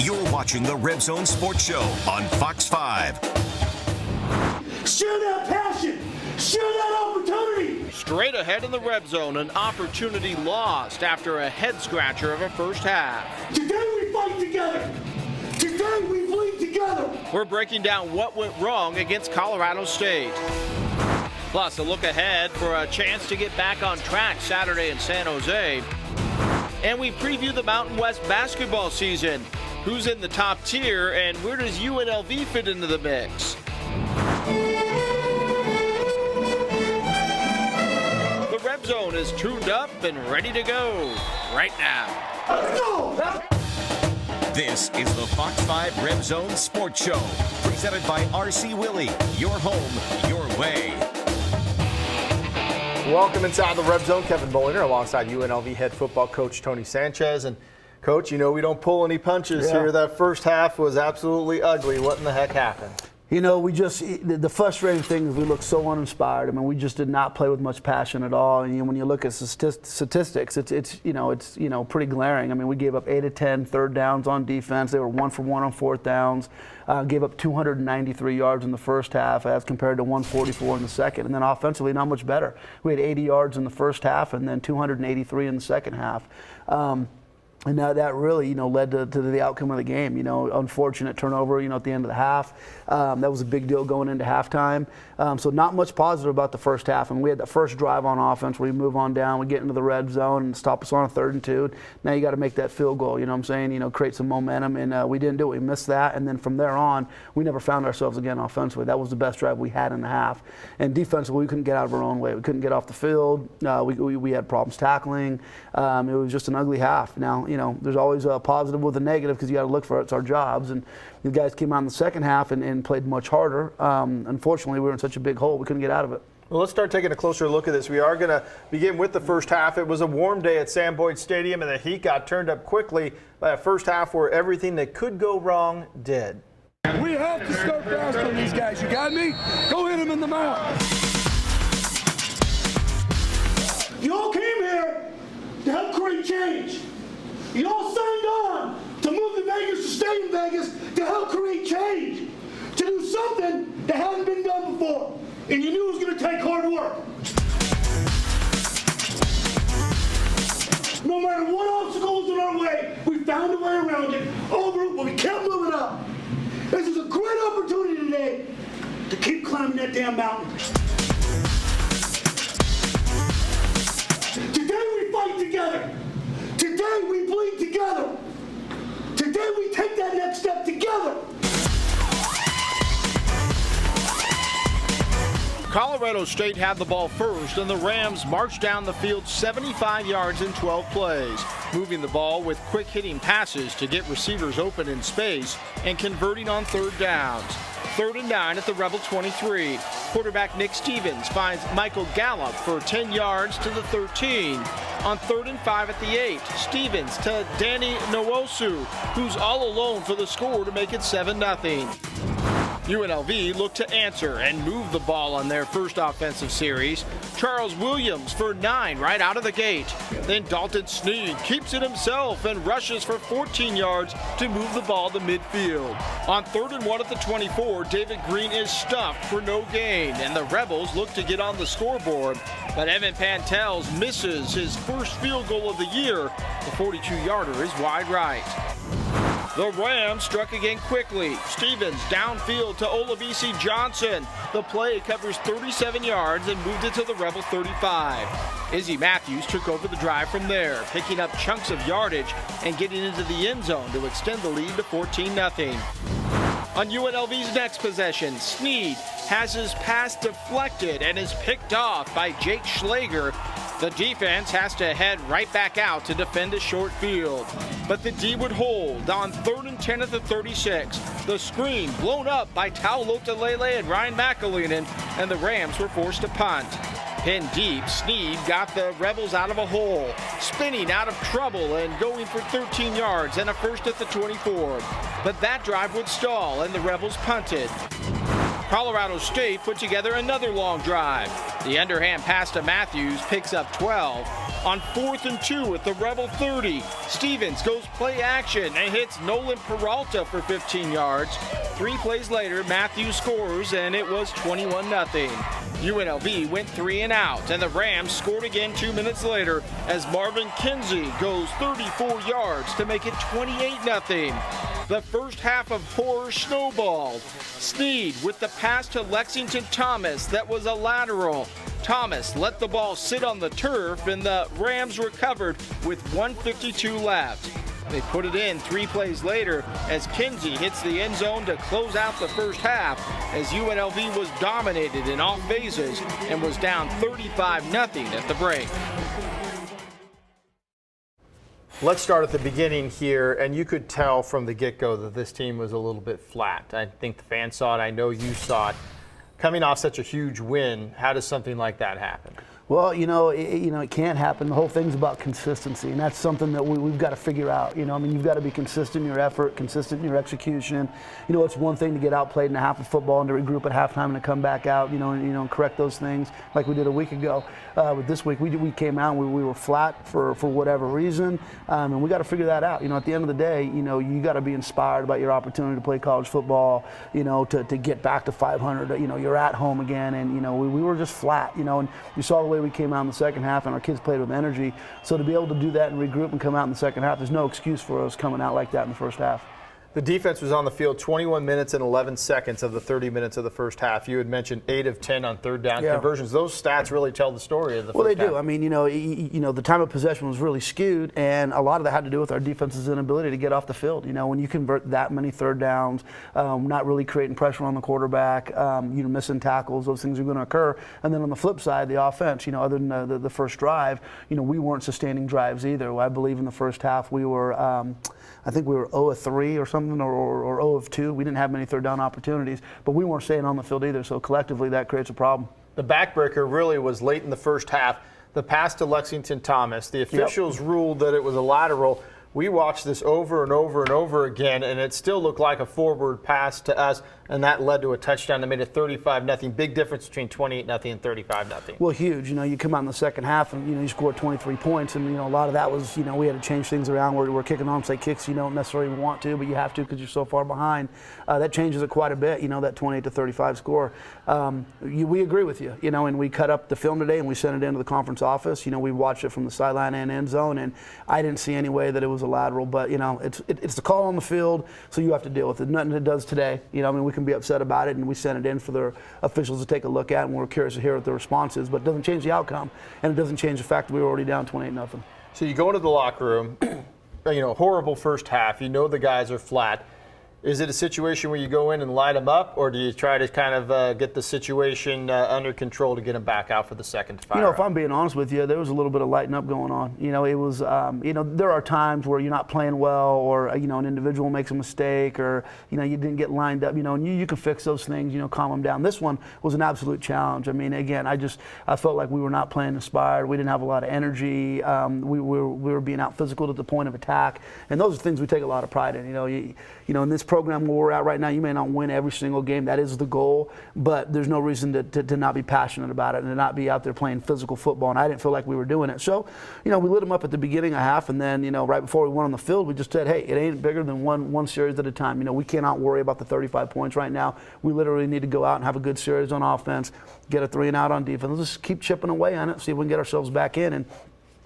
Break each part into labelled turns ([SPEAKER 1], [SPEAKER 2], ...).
[SPEAKER 1] You're watching the Red Zone Sports Show on Fox 5.
[SPEAKER 2] Share that passion. Share that opportunity.
[SPEAKER 3] Straight ahead in the Red Zone, an opportunity lost after a head-scratcher of a first half.
[SPEAKER 2] Today we fight together. Today we bleed together.
[SPEAKER 3] We're breaking down what went wrong against Colorado State. Plus, a look ahead for a chance to get back on track Saturday in San Jose. And we preview the Mountain West basketball season. Who's in the top tier and where does UNLV fit into the mix? The Red Zone is tuned up and ready to go right now.
[SPEAKER 2] Let's go!
[SPEAKER 1] This is the Fox 5 Red Zone Sports Show, presented by RC Willey. Your home, your way.
[SPEAKER 4] Welcome inside the Red Zone. Kevin Bolinger alongside UNLV head football coach Tony Sanchez. And Coach, you know we don't pull any punches here. That first half was absolutely ugly. What in the heck happened?
[SPEAKER 5] You know, the frustrating thing is we look so uninspired. I mean, we just did not play with much passion at all. And when you look at statistics, it's pretty glaring. I mean, we gave up 8 of 10 third downs on defense. They were 1 for 1 on fourth downs. Gave up 293 yards in the first half as compared to 144 in the second. And then offensively, not much better. We had 80 yards in the first half and then 283 in the second half. And that really, led to the outcome of the game. Unfortunate turnover, at the end of the half. That was a big deal going into halftime. So not much positive about the first half. And we had the first drive on offense where we move on down, we get into the red zone and stop us on a 3rd and 2. Now you got to make that field goal, create some momentum. And we didn't do it. We missed that. And then from there on, we never found ourselves again offensively. That was the best drive we had in the half. And defensively, we couldn't get out of our own way. We couldn't get off the field. We had problems tackling. It was just an ugly half. Now, there's always a positive with a negative because you got to look for it. It's our jobs. And the guys came out in the second half and played much harder. Unfortunately, we were in such a big hole, we couldn't get out of it.
[SPEAKER 4] Well, let's start taking a closer look at this. We are going to begin with the first half. It was a warm day at Sam Boyd Stadium, and the heat got turned up quickly by a first half where everything that could go wrong did.
[SPEAKER 6] We have to start fast on these guys. You got me? Go hit them in the mouth.
[SPEAKER 2] You all came here to help create change. You all signed on to move to Vegas, to stay in Vegas, to help create change, to do something that hadn't been done before. And you knew it was going to take hard work. No matter what obstacles in our way, we found a way around it, over it, but we kept moving up. This is a great opportunity today to keep climbing that damn mountain. Today we fight together. Today we bleed together. Today we take that next step together.
[SPEAKER 3] Colorado State had the ball first, and the Rams marched down the field 75 yards in 12 plays, moving the ball with quick-hitting passes to get receivers open in space and converting on third downs. 3rd and 9 at the Rebel 23. Quarterback Nick Stevens finds Michael Gallup for 10 yards to the 13. On 3rd and 5 at the 8, Stevens to Danny Nwosu, who's all alone for the score to make it 7-0. UNLV looked to answer and move the ball on their first offensive series. Charles Williams for 9 right out of the gate. Then Dalton Snead keeps it himself and rushes for 14 yards to move the ball to midfield. On 3rd and 1 at the 24, David Green is stuffed for no gain, and the Rebels look to get on the scoreboard. But Evan Pantels misses his first field goal of the year. The 42-yarder is wide right. The Rams struck again quickly. Stevens downfield to Olabisi Johnson. The play covers 37 yards and moved it to the Rebel 35. Izzy Matthews took over the drive from there, picking up chunks of yardage and getting into the end zone to extend the lead to 14-0. On UNLV's next possession, Snead has his pass deflected and is picked off by Jake Schlager. The defense has to head right back out to defend a short field. But the D would hold on 3rd and 10 at the 36. The screen blown up by Tau Lotalele and Ryan McAleenan, and the Rams were forced to punt. Pinned deep, Snead got the Rebels out of a hole, spinning out of trouble and going for 13 yards and a first at the 24. But that drive would stall, and the Rebels punted. Colorado State put together another long drive. The underhand pass to Matthews picks up 12. On 4th and 2 at the Rebel 30, Stevens goes play action and hits Nolan Peralta for 15 yards. 3 plays later, Matthews scores, and it was 21-0. UNLV went 3 and out, and the Rams scored again 2 minutes later as Marvin Kinsey goes 34 yards to make it 28-0. The first half of horror snowballed. Snead with the pass to Lexington Thomas that was a lateral. Thomas let the ball sit on the turf, and the Rams recovered with 1:52 left. They put it in 3 plays later as Kinsey hits the end zone to close out the first half as UNLV was dominated in all phases and was down 35-0 at the break.
[SPEAKER 4] Let's start at the beginning here, and you could tell from the get-go that this team was a little bit flat. I think the fans saw it. I know you saw it. Coming off such a huge win, how does something like that happen?
[SPEAKER 5] Well, it can't happen. The whole thing's about consistency, and that's something that we've got to figure out. You've got to be consistent in your effort, consistent in your execution. It's one thing to get outplayed in a half of football and to regroup at halftime and to come back out, and correct those things like we did a week ago. But this week we came out and we were flat for whatever reason, and we got to figure that out. At the end of the day, you got to be inspired about your opportunity to play college football. To get back to 500. You're at home again, and we were just flat. And you saw the way we came out in the second half, and our kids played with energy. So to be able to do that and regroup and come out in the second half, there's no excuse for us coming out like that in the first half.
[SPEAKER 4] The defense was on the field 21 minutes and 11 seconds of the 30 minutes of the first half. You had mentioned 8 of 10 on third down conversions. Those stats really tell the story of the first half.
[SPEAKER 5] Well, they do. I mean, the time of possession was really skewed, and a lot of that had to do with our defense's inability to get off the field. When you convert that many third downs, not really creating pressure on the quarterback, missing tackles, those things are going to occur. And then on the flip side, the offense, other than the first drive, we weren't sustaining drives either. I believe in the first half we were, I think we were 0 of 3 or something, or 0 of 2. We didn't have many third down opportunities, but we weren't staying on the field either. So collectively, that creates a problem.
[SPEAKER 4] The backbreaker really was late in the first half. The pass to Lexington Thomas. The officials ruled that it was a lateral. We watched this over and over and over again, and it still looked like a forward pass to us, and that led to a touchdown that made it 35-0. Big difference between 28-0 and 35-0.
[SPEAKER 5] Well, huge. You come out in the second half and, you scored 23 points, and, a lot of that was, we had to change things around. We're kicking onside kicks you don't necessarily want to, but you have to because you're so far behind. That changes it quite a bit, that 28-35 score. We agree with you, and we cut up the film today and we sent it into the conference office. We watched it from the sideline and end zone, and I didn't see any way that it was a lateral, but, it's the call on the field, so you have to deal with it. Nothing it does today. We can be upset about it, and we sent it in for the officials to take a look at, and we're curious to hear what the response is, but it doesn't change the outcome, and it doesn't change the fact that we were already down 28-0.
[SPEAKER 4] So you go into the locker room, horrible first half, the guys are flat. Is it a situation where you go in and light them up, or do you try to kind of get the situation under control to get them back out for the second fire?
[SPEAKER 5] If I'm being honest with you, there was a little bit of lighting up going on. It was, there are times where you're not playing well, or, an individual makes a mistake, or, you didn't get lined up, and you can fix those things, calm them down. This one was an absolute challenge. I mean, again, I felt like we were not playing inspired. We didn't have a lot of energy. We were being out physical to the point of attack, and those are things we take a lot of pride in. In this program where we're at right now, you may not win every single game. That is the goal, but there's no reason to not be passionate about it and to not be out there playing physical football, and I didn't feel like we were doing it. So, we lit them up at the beginning of half, and then, right before we went on the field, we just said, hey, it ain't bigger than one series at a time. We cannot worry about the 35 points right now. We literally need to go out and have a good series on offense, get a 3 and out on defense. Let's just keep chipping away on it, see if we can get ourselves back in, and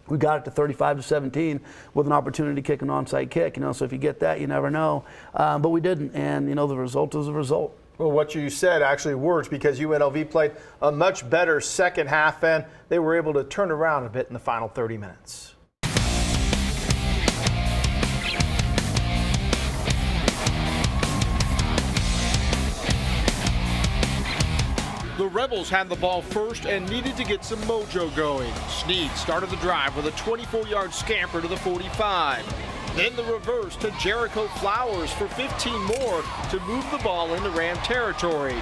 [SPEAKER 5] we got it to 35-17 with an opportunity to kick an onside kick. So if you get that, you never know. But we didn't, and the result is the result.
[SPEAKER 4] Well, what you said actually works, because UNLV played a much better second half, and they were able to turn around a bit in the final 30 minutes.
[SPEAKER 3] The Rebels had the ball first and needed to get some mojo going. Snead started the drive with a 24-yard scamper to the 45. Then the reverse to Jericho Flowers for 15 more to move the ball into Ram territory.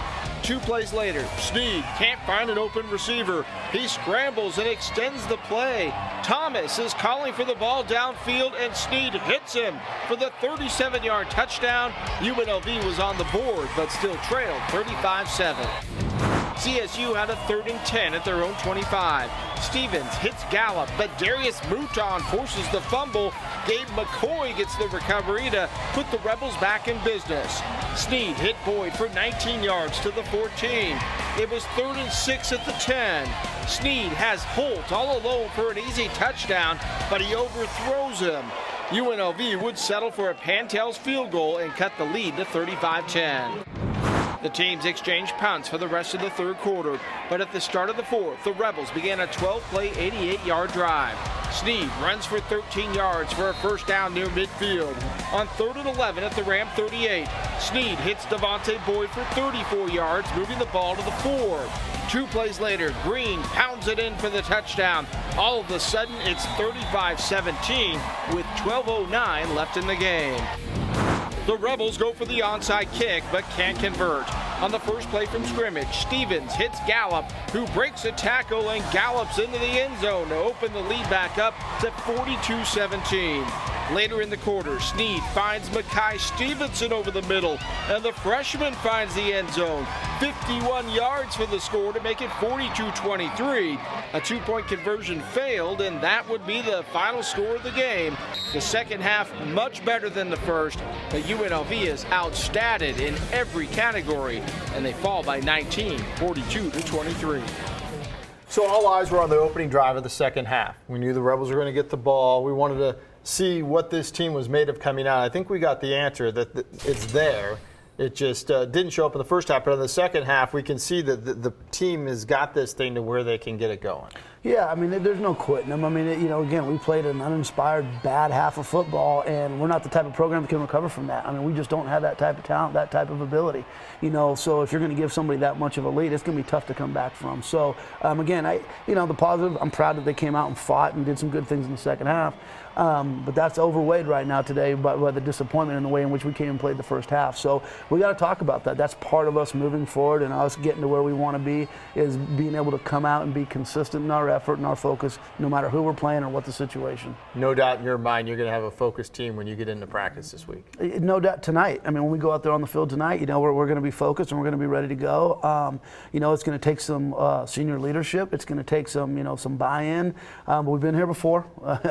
[SPEAKER 3] 2 plays later, Snead can't find an open receiver. He scrambles and extends the play. Thomas is calling for the ball downfield, and Snead hits him for the 37-yard touchdown. UNLV was on the board, but still trailed 35-7. CSU had a 3rd and 10 at their own 25. Stevens hits Gallup, but Darius Mouton forces the fumble. Gabe McCoy gets the recovery to put the Rebels back in business. Snead hit Boyd for 19 yards to the 14. It was 3rd and 6 at the 10. Snead has Holt all alone for an easy touchdown, but he overthrows him. UNLV would settle for a Pantel's field goal and cut the lead to 35-10. The teams exchanged punts for the rest of the 3rd quarter, but at the start of the 4th, the Rebels began a 12-play, 88-yard drive. Snead runs for 13 yards for a first down near midfield. On 3rd and 11 at the Ram 38, Snead hits Devontae Boyd for 34 yards, moving the ball to the 4. 2 plays later, Green pounds it in for the touchdown. All of a sudden, it's 35-17 with 12:09 left in the game. The Rebels go for the onside kick, but can't convert. On the first play from scrimmage, Stevens hits Gallup, who breaks a tackle and gallops into the end zone to open the lead back up to 42-17. Later in the quarter, Snead finds Makai Stevenson over the middle, and the freshman finds the end zone. 51 yards for the score to make it 42-23. A 2-point conversion failed, and that would be the final score of the game. The second half much better than the first, but UNLV is outstatted in every category, and they fall by 19, 42-23.
[SPEAKER 4] So all eyes were on the opening drive of the second half. We knew the Rebels were going to get the ball. We wanted to see what this team was made of coming out. I think we got the answer that it's there. It just didn't show up in the first half, but in the second half, we can see that the team has got this thing to where they can get it going.
[SPEAKER 5] Yeah, I mean, there's no quitting them. I mean, again, we played an uninspired, bad half of football, and we're not the type of program that can recover from that. I mean, we just don't have that type of talent, that type of ability. So if you're going to give somebody that much of a lead, it's going to be tough to come back from. So, again, the positive, I'm proud that they came out and fought and did some good things in the second half. But that's overweighed right now today by the disappointment in the way in which we came and played the first half. So we got to talk about that. That's part of us moving forward and us getting to where we want to be, is being able to come out and be consistent in our effort and our focus, no matter who we're playing or what the situation.
[SPEAKER 4] No doubt in your mind you're going to have a focused team when you get into practice this week.
[SPEAKER 5] No doubt tonight. I mean, when we go out there on the field tonight, we're going to be focused and we're going to be ready to go. It's going to take some senior leadership. It's going to take some, some buy-in. But we've been here before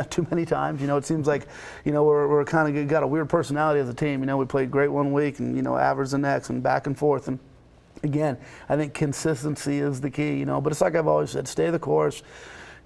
[SPEAKER 5] too many times. It seems like, we're kind of got a weird personality as a team. We played great one week and, average the next and back and forth. And again, I think consistency is the key, But it's like I've always said, stay the course,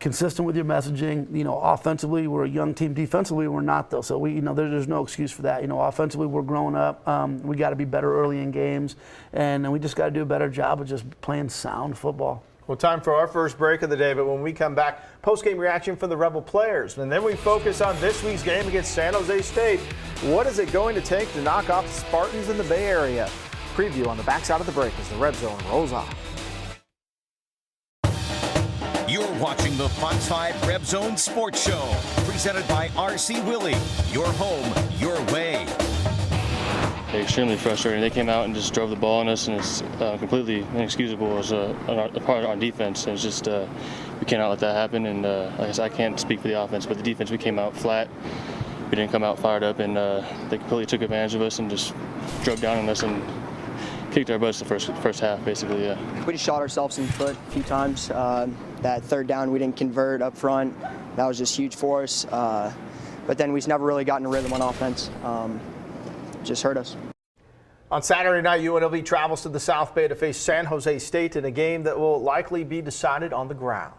[SPEAKER 5] consistent with your messaging. Offensively, we're a young team. Defensively, we're not, though. So there's no excuse for that. Offensively, we're growing up. We got to be better early in games, and we just got to do a better job of just playing sound football.
[SPEAKER 4] Well, time for our first break of the day, but when we come back, post-game reaction from the Rebel players. And then we focus on this week's game against San Jose State. What is it going to take to knock off the Spartans in the Bay Area? Preview on the backside of the break as the Red Zone rolls on.
[SPEAKER 1] You're watching the Fox 5 Red Zone Sports Show, presented by R.C. Willey. Your home, your way.
[SPEAKER 7] Extremely frustrating. They came out and just drove the ball on us, and it's completely inexcusable as a part on defense. And it's just we cannot let that happen. And like I said, I can't speak for the offense, but the defense, we came out flat. We didn't come out fired up, and they completely took advantage of us and just drove down on us and kicked our butts the first half, basically. Yeah.
[SPEAKER 8] We just shot ourselves in the foot a few times. That third down, we didn't convert up front. That was just huge for us. But then we just never really got in a rhythm on offense. Just hurt us.
[SPEAKER 4] On Saturday night, UNLV travels to the South Bay to face San Jose State in a game that will likely be decided on the ground.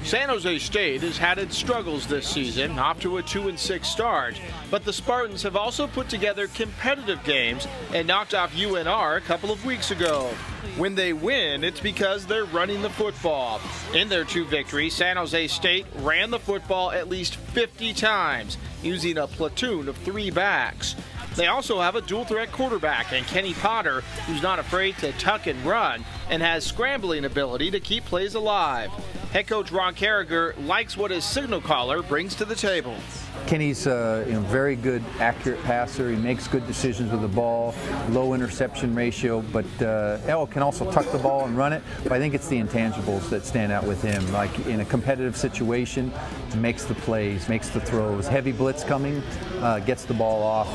[SPEAKER 3] San Jose State has had its struggles this season, off to a 2-6 start, but the Spartans have also put together competitive games and knocked off UNR a couple of weeks ago. When they win, it's because they're running the football. In their 2 victories, San Jose State ran the football at least 50 times, using a platoon of 3 backs. They also have a dual-threat quarterback in Kenny Potter, who's not afraid to tuck and run and has scrambling ability to keep plays alive. Head coach Ron Carragher likes what his signal caller brings to the table.
[SPEAKER 9] Kenny's very good, accurate passer. He makes good decisions with the ball, low interception ratio, but can also tuck the ball and run it. But I think it's the intangibles that stand out with him. Like in a competitive situation, makes the plays, makes the throws. Heavy blitz coming, gets the ball off,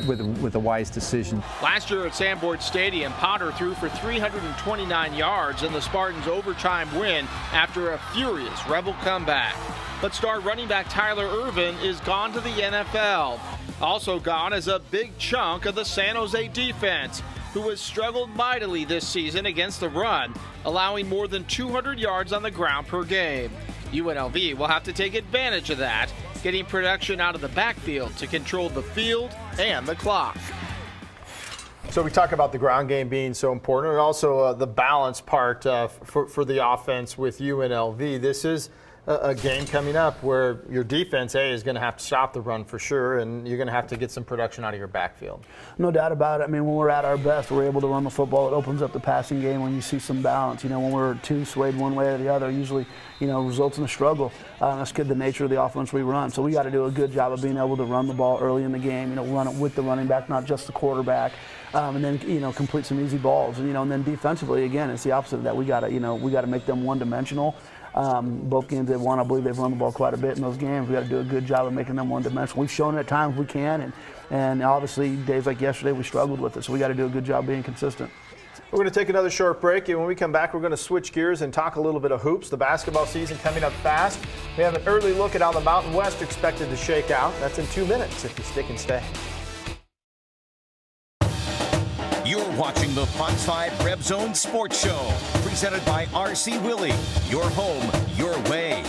[SPEAKER 9] with a wise decision.
[SPEAKER 3] Last year at Sanborn Stadium, Potter threw for 329 yards in the Spartans' overtime win after a furious Rebel comeback. But star running back Tyler Irvin is gone to the NFL. Also gone is a big chunk of the San Jose defense, who has struggled mightily this season against the run, allowing more than 200 yards on the ground per game. UNLV will have to take advantage of that, getting production out of the backfield to control the field and the clock.
[SPEAKER 4] So we talk about the ground game being so important, and also the balance part for the offense with UNLV. This is a game coming up where your defense, is going to have to stop the run for sure, and you're going to have to get some production out of your backfield.
[SPEAKER 5] No doubt about it. I mean, when we're at our best, we're able to run the football. It opens up the passing game when you see some balance. When we're too swayed one way or the other, usually, results in a struggle. That's the nature of the offense we run. So we got to do a good job of being able to run the ball early in the game, run it with the running back, not just the quarterback. And then complete some easy balls. And then defensively, again, it's the opposite of that. We got to make them one-dimensional. Both games they've won, I believe they've run the ball quite a bit in those games. We got to do a good job of making them one-dimensional. We've shown it at times we can, and obviously days like yesterday we struggled with it. So we got to do a good job being consistent.
[SPEAKER 4] We're going to take another short break, and when we come back, we're going to switch gears and talk a little bit of hoops. The basketball season coming up fast. We have an early look at how the Mountain West expected to shake out. That's in 2 minutes if you stick and stay.
[SPEAKER 1] You're watching the Fox 5 Red Zone Sports Show, presented by RC Willey. Your home, your way.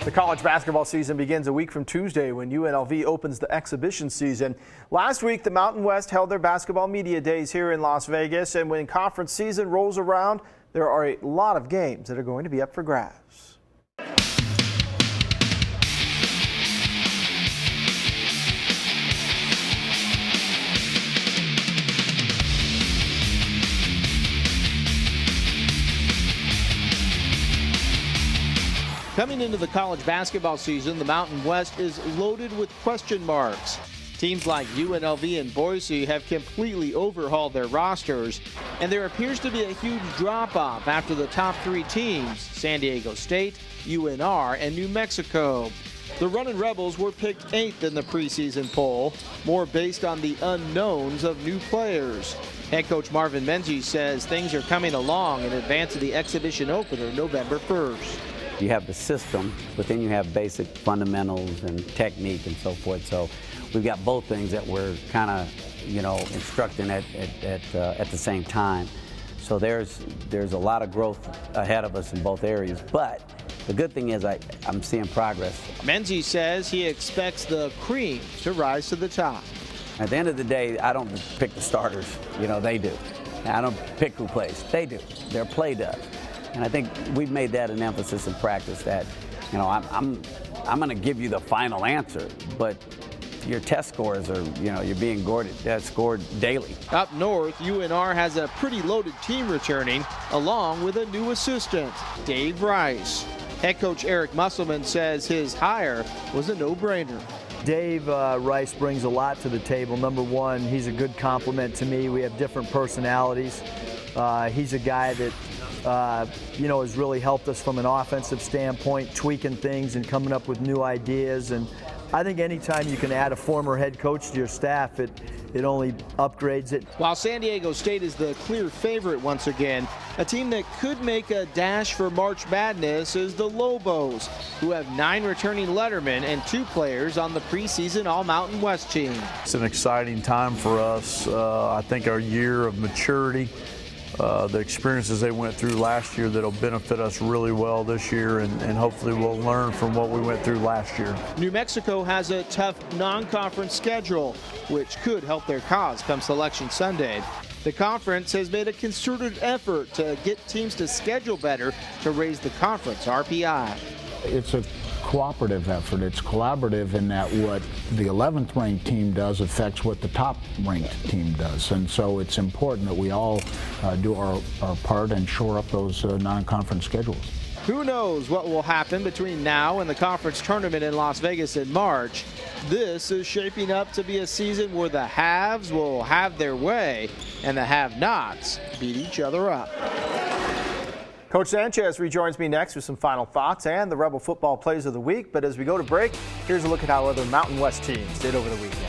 [SPEAKER 4] The college basketball season begins a week from Tuesday when UNLV opens the exhibition season. Last week, the Mountain West held their basketball media days here in Las Vegas, and when conference season rolls around, there are a lot of games that are going to be up for grabs.
[SPEAKER 3] Coming into the college basketball season, the Mountain West is loaded with question marks. Teams like UNLV and Boise have completely overhauled their rosters, and there appears to be a huge drop-off after the top 3 teams, San Diego State, UNR, and New Mexico. The Runnin Rebels were picked 8th in the preseason poll, more based on the unknowns of new players. Head coach Marvin Menzies says things are coming along in advance of the exhibition opener November 1st.
[SPEAKER 10] You have the system, but then you have basic fundamentals and technique and so forth. So we've got both things that we're kind of, instructing at the same time. So there's a lot of growth ahead of us in both areas. But the good thing is I'm seeing progress.
[SPEAKER 3] Menzies says he expects the cream to rise to the top.
[SPEAKER 10] At the end of the day, I don't pick the starters. They do. I don't pick who plays. They do. Their play does. And I think we've made that an emphasis in practice that, I'm going to give you the final answer, but your test scores are, you're being scored daily.
[SPEAKER 3] Up north, UNR has a pretty loaded team returning, along with a new assistant, Dave Rice. Head coach Eric Musselman says his hire was a no-brainer.
[SPEAKER 11] Dave Rice brings a lot to the table. Number one, he's a good compliment to me. We have different personalities. He's a guy that has really helped us from an offensive standpoint, tweaking things and coming up with new ideas. And I think anytime you can add a former head coach to your staff, it only upgrades it.
[SPEAKER 3] While San Diego State is the clear favorite once again, a team that could make a dash for March Madness is the Lobos, who have 9 returning lettermen and 2 players on the preseason All-Mountain West team.
[SPEAKER 12] It's an exciting time for us. I think our year of maturity, the experiences they went through last year that'll benefit us really well this year, and hopefully we'll learn from what we went through last year.
[SPEAKER 3] New Mexico has a tough non-conference schedule, which could help their cause come Selection Sunday. The conference has made a concerted effort to get teams to schedule better to raise the conference RPI.
[SPEAKER 13] It's a cooperative effort. It's collaborative in that what the 11th ranked team does affects what the top ranked team does. And so it's important that we all do our part and shore up those non-conference schedules.
[SPEAKER 3] Who knows what will happen between now and the conference tournament in Las Vegas in March? This is shaping up to be a season where the haves will have their way and the have-nots beat each other up.
[SPEAKER 4] Coach Sanchez rejoins me next with some final thoughts and the Rebel football plays of the week. But as we go to break, here's a look at how other Mountain West teams did over the weekend.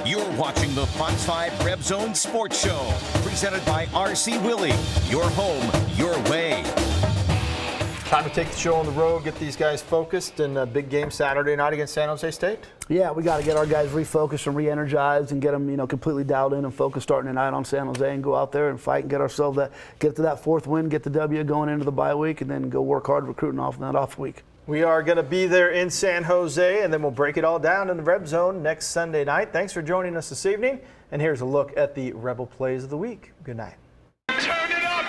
[SPEAKER 1] You're watching the Fox 5 Reb Zone Sports Show, presented by RC Willey. Your home, your way.
[SPEAKER 4] Time to take the show on the road, get these guys focused in a big game Saturday night against San Jose State.
[SPEAKER 5] Yeah, we got to get our guys refocused and re-energized and get them, completely dialed in and focused starting tonight on San Jose and go out there and fight and get ourselves get to that fourth win, get the W going into the bye week, and then go work hard recruiting off that off week.
[SPEAKER 4] We are going to be there in San Jose, and then we'll break it all down in the Reb Zone next Sunday night. Thanks for joining us this evening, and here's a look at the Rebel plays of the week. Good night.
[SPEAKER 6] Turn it up!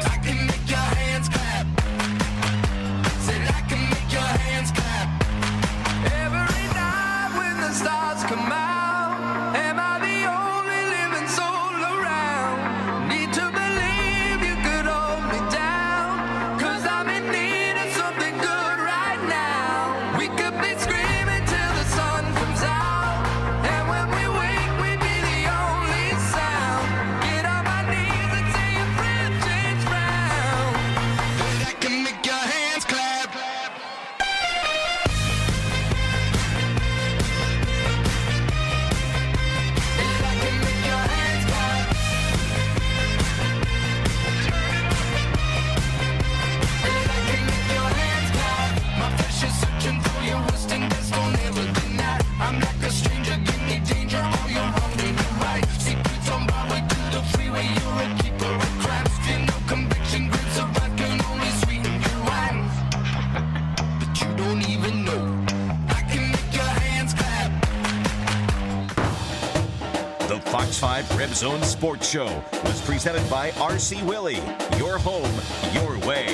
[SPEAKER 6] I can make your hands clap. Said I can make your hands clap. Every night when the stars come out, am I the only living soul around? Need to believe you could hold me down, 'cause I'm in need of something good right now. We could be screaming till the sun comes out, and when we wake we'd be the only sound. Get on my knees and say your friend changed round. But I can make your hands clap. My flesh is searching for your wisdom, best don't ever deny. I'm like a stranger, give me danger, all you're wrong, then you're right. Secrets on my way to the freeway, you're a keeper of crabs. Feel no conviction, grapes of wrath can only sweeten your wine. But you don't even know, I can make your hands clap.
[SPEAKER 1] The Fox 5 Reb Zone Sports Show was presented by RC Willey. Your home, your way.